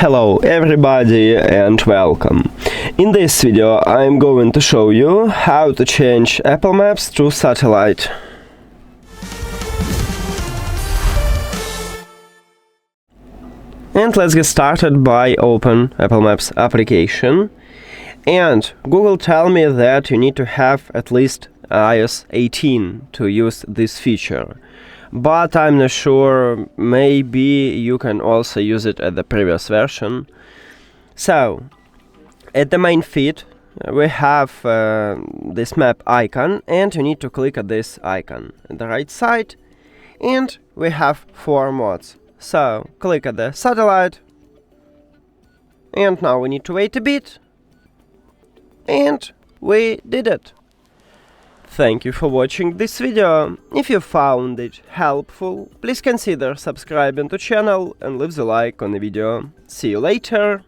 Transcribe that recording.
Hello everybody and welcome. In this video I'm going to show you how to change Apple Maps to satellite. And let's get started by open Apple Maps application. And Google tell me that you need to have at least iOS 18 to use this feature. But I'm not sure, maybe you can also use it at the previous version. So, at the main feed, we have this map icon, and you need to click at this icon on the right side, and we have 4 modes. So, click at the satellite, and now we need to wait a bit, and we did it. Thank you for watching this video. If you found it helpful, please consider subscribing to channel and leave the like on the video. See you later!